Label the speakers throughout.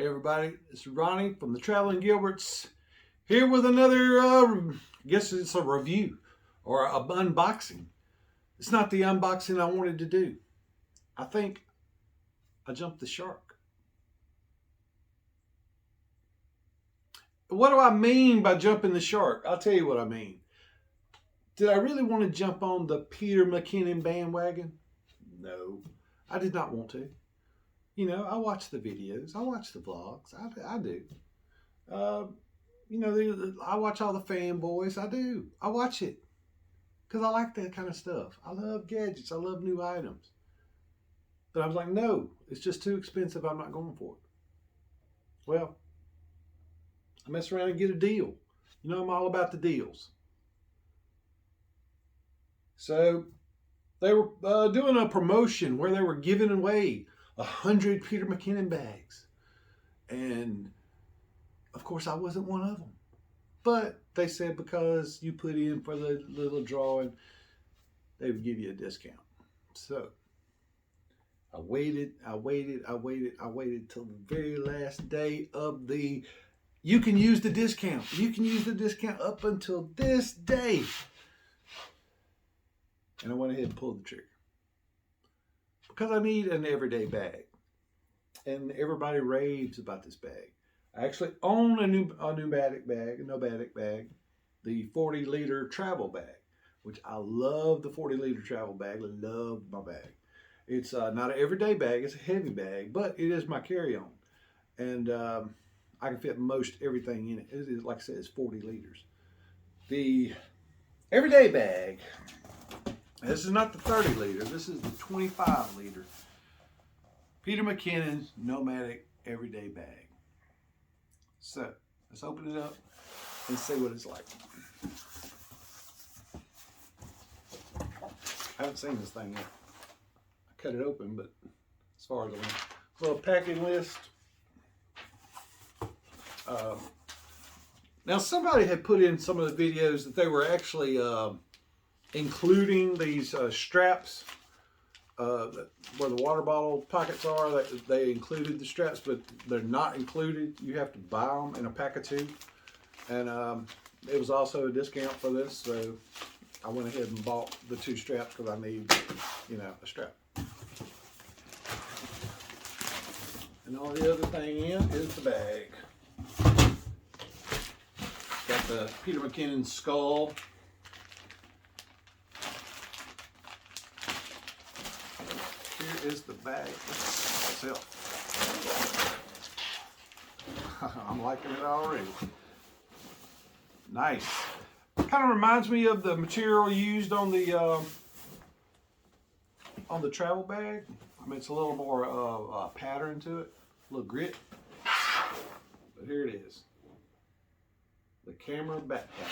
Speaker 1: Hey everybody, it's Ronnie from the Traveling Gilberts here with another, I guess it's a review or an unboxing. It's not the unboxing I wanted to do. I think I jumped the shark. What do I mean by jumping the shark? I'll tell you what I mean. Did I really want to jump on the Peter McKinnon bandwagon? No, I did not want to. You know, I watch the videos, I watch the vlogs, I do. I watch all the fanboys, I do. I watch it because I like that kind of stuff. I love gadgets, I love new items. But I was like, no, it's just too expensive, I'm not going for it. Well, I mess around and get a deal. You know, I'm all about the deals. So they were doing a promotion where they were giving away 100 Peter McKinnon bags. And of course I wasn't one of them. But they said because you put in for the little drawing, they would give you a discount. So I waited till the very last day of you can use the discount. You can use the discount up until this day. And I went ahead and pulled the trigger. Because I need an everyday bag. And everybody raves about this bag. I actually own a pneumatic bag, the 40-liter travel bag, which I love the 40-liter travel bag. I love my bag. It's not an everyday bag, it's a heavy bag, but it is my carry-on. And I can fit most everything in it. It is, like I said, it's 40 liters. The everyday bag, this is not the 30 liter, this is the 25 liter Peter McKinnon Nomadic Everyday Bag. So, let's open it up and see what it's like. I haven't seen this thing yet. I cut it open, but as far as I went. Little packing list. Now somebody had put in some of the videos that they were actually including these straps where the water bottle pockets are. That they included the straps, but they're not included. You have to buy them in a pack of two. And it was also a discount for this, so I went ahead and bought the two straps because I need, you know, a strap. And all the other thing in is the bag. Got the Peter McKinnon skull. Here is the bag itself. I'm liking it already. Nice. Kind of reminds me of the material used on the travel bag. I mean, it's a little more pattern to it, a little grit. But here it is. The camera backpack,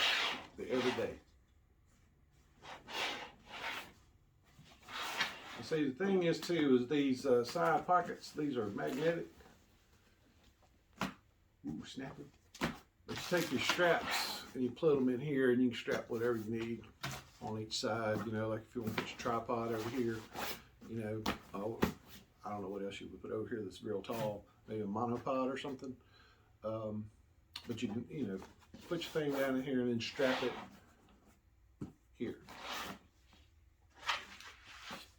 Speaker 1: the everyday. See, the thing is too, is these side pockets, these are magnetic. Ooh, snappy. But you take your straps and you put them in here and you can strap whatever you need on each side. You know, like if you want to put your tripod over here, you know, I don't know what else you would put over here that's real tall, maybe a monopod or something. But you can, you know, put your thing down in here and then strap it here.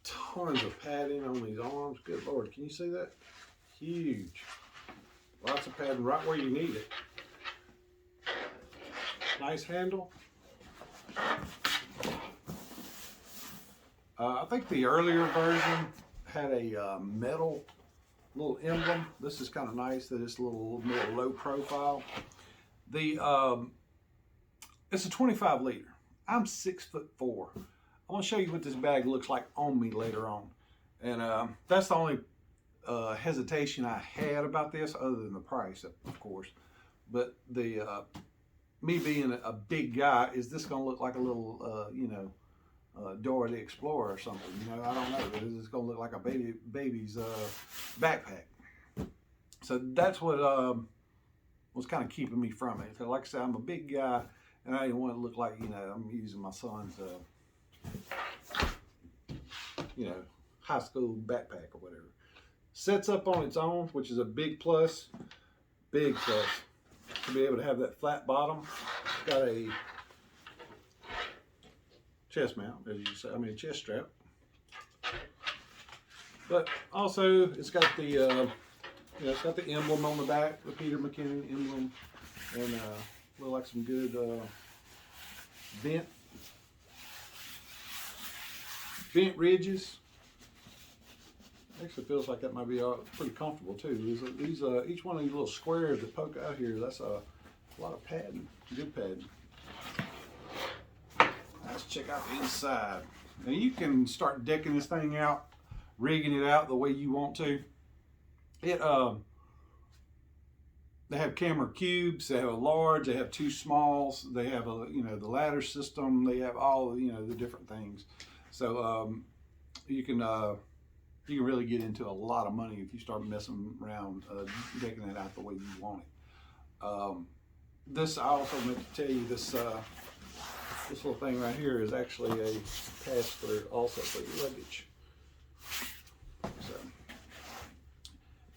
Speaker 1: Tons of padding on these arms. Good Lord, can you see that? Huge. Lots of padding right where you need it. Nice handle. I think the earlier version had a metal little emblem. This is kind of nice that it's a little more low profile. It's a 25 liter. I'm 6'4". I want to show you what this bag looks like on me later on. And that's the only hesitation I had about this, other than the price, of course. But me being a big guy, is this going to look like a little, Dora the Explorer or something? You know, I don't know. Is this going to look like a baby's backpack? So that's what was kind of keeping me from it. So like I said, I'm a big guy, and I didn't want to look like, you know, I'm using my son's high school backpack or whatever. Sets up on its own, which is a big plus. big plus to be able to have that flat bottom. It's got a chest mount, as you say, I mean a chest strap. But also it's got the it's got the emblem on the back, the Peter McKinnon emblem, and look like some good vent ridges. Actually feels like that might be pretty comfortable too. These each one of these little squares that poke out here, that's a lot of padding, good padding. Let's check out the inside. Now you can start decking this thing out, rigging it out the way you want to. They have camera cubes, they have a large, they have two smalls, they have a the ladder system, they have all the different things. So you can really get into a lot of money if you start messing around decking it out the way you want it. This, I also meant to tell you, this little thing right here is actually a pass-through also for your luggage. So,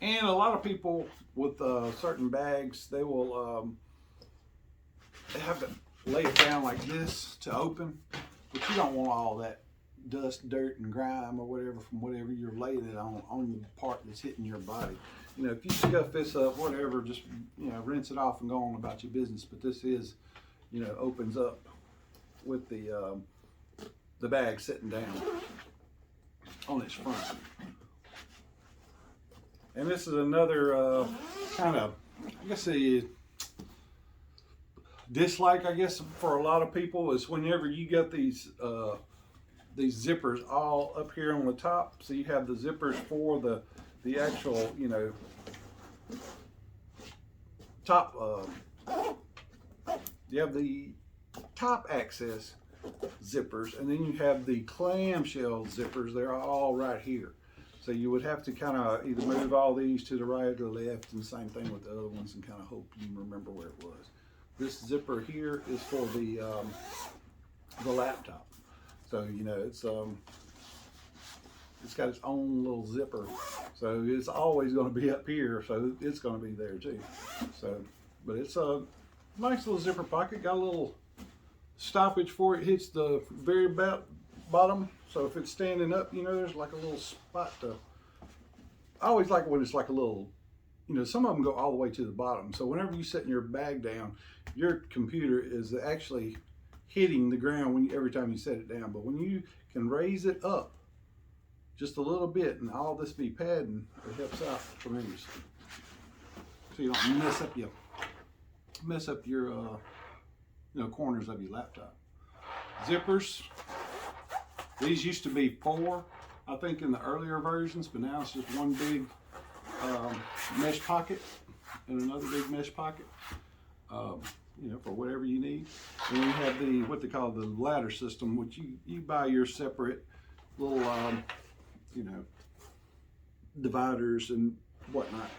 Speaker 1: and a lot of people with certain bags, they will they have to lay it down like this to open, but you don't want all that dust, dirt, and grime or whatever from whatever you're laying it on the part that's hitting your body. If you scuff this up, whatever, just rinse it off and go on about your business. But this is, opens up with the bag sitting down on its front. And this is another kind of, I guess, a dislike, I guess, for a lot of people is whenever you get these zippers all up here on the top. So you have the zippers for the actual, top, you have the top access zippers, and then you have the clamshell zippers. They're all right here. So you would have to kind of either move all these to the right or the left, and the same thing with the other ones, and kind of hope you remember where it was. This zipper here is for the laptop. So it's got its own little zipper. So it's always going to be up here. So it's going to be there too. So, but it's a nice little zipper pocket. Got a little stoppage for it. Hits the very bottom. So if it's standing up, there's like a little spot to. I always like when it's like a little. Some of them go all the way to the bottom. So whenever you set your bag down, your computer is actually hitting the ground every time you set it down. But when you can raise it up just a little bit and all this be padding, it helps out tremendously. So you don't mess up your corners of your laptop. Zippers. These used to be 4, I think, in the earlier versions, but now it's just one big mesh pocket and another big mesh pocket. For whatever you need. And we have what they call the ladder system, which you buy your separate little, dividers and whatnot.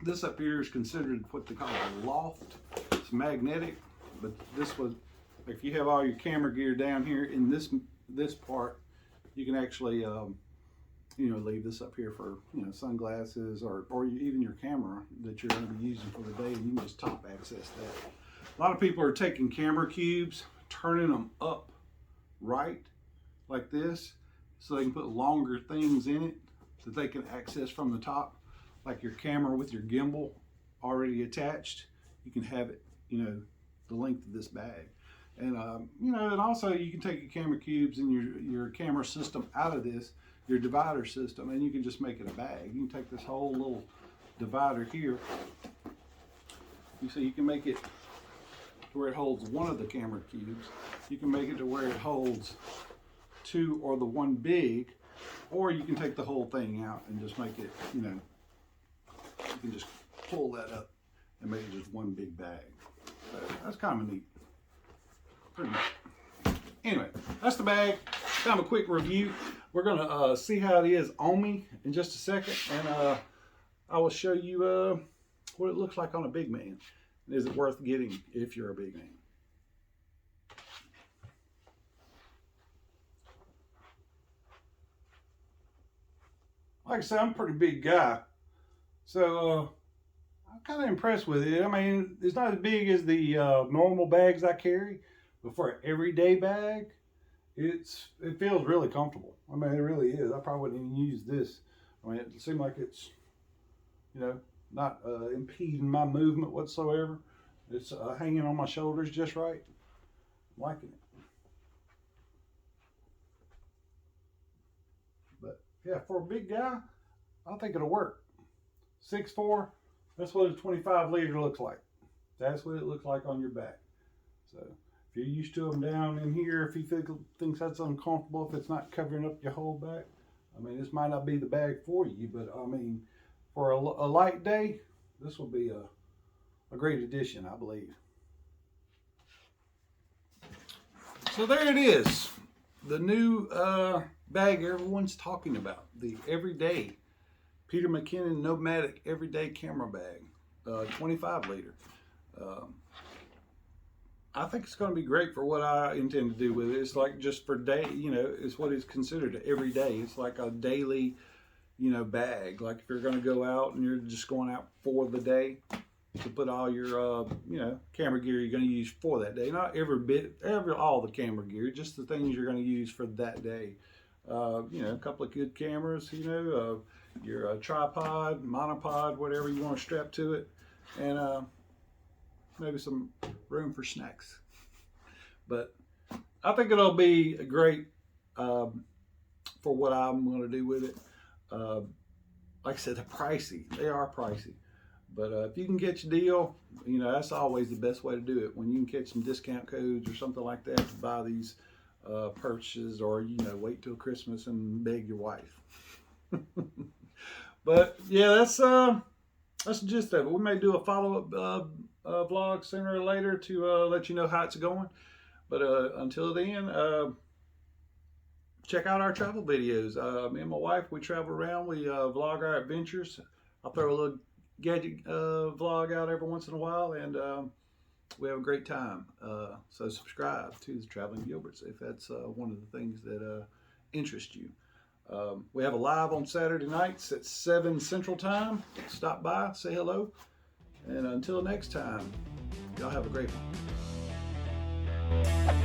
Speaker 1: This up here is considered what they call a loft. It's magnetic, but this was, if you have all your camera gear down here in this part, you can actually, leave this up here for, sunglasses or even your camera that you're going to be using for the day, and you can just top access that. A lot of people are taking camera cubes, turning them up right like this, so they can put longer things in it that they can access from the top, like your camera with your gimbal already attached. You can have it, the length of this bag. And, and also you can take your camera cubes and your camera system out of this, your divider system, and you can just make it a bag. You can take this whole little divider here. You see, you can make it to where it holds one of the camera cubes. You can make it to where it holds 2 or the one big, or you can take the whole thing out and just make it, you can just pull that up and make it just one big bag. So that's kind of neat. Pretty much. Anyway, that's the bag. Kind of a quick review. We're gonna see how it is on me in just a second, and I will show you what it looks like on a big man. Is it worth getting if you're a big man? Like I said, I'm a pretty big guy, so I
Speaker 2: I'm kind of impressed with it. I mean, it's not as big as the normal bags I carry, but for an everyday bag, it feels really comfortable. I mean, it really is. I probably wouldn't even use this. I mean, it seems like it's, you know, not impeding my movement whatsoever. It's hanging on my shoulders just right. I'm liking it. But yeah, for a big guy, I think it'll work. 6'4", that's what a 25 liter looks like. That's what it looks like on your back. So if you're used to them down in here, if you thinks that's uncomfortable, if it's not covering up your whole back, I mean, this might not be the bag for you, but I mean, for a light day, this will be a great addition, I believe.
Speaker 1: So there it is, the new bag everyone's talking about, the everyday Peter McKinnon Nomadic Everyday Camera Bag, 25 liter. I think it's going to be great for what I intend to do with it. It's like just for day, you know, it's what is considered every day. It's like a daily, you know, bag. Like if you're going to go out and you're just going out for the day, to put all your, you know, camera gear you're going to use for that day. Not all the camera gear, just the things you're going to use for that day. You know, a couple of good cameras, you know, your tripod, monopod, whatever you want to strap to it, and maybe some room for snacks. But I think it'll be great for what I'm going to do with it. Like I said, they're pricey. They are pricey. But if you can catch a deal, you know, that's always the best way to do it. When you can catch some discount codes or something like that to buy these purchases, or, you know, wait till Christmas and beg your wife. But yeah, that's the gist of it. We may do a follow-up vlog sooner or later to let you know how it's going. But until then, check out our travel videos. Me and my wife, we travel around. We vlog our adventures. I'll throw a little gadget vlog out every once in a while, and we have a great time. So subscribe to the Traveling Gilberts if that's one of the things that interest you. We have a live on Saturday nights at 7 Central Time. Stop by, say hello, and until next time, y'all have a great one.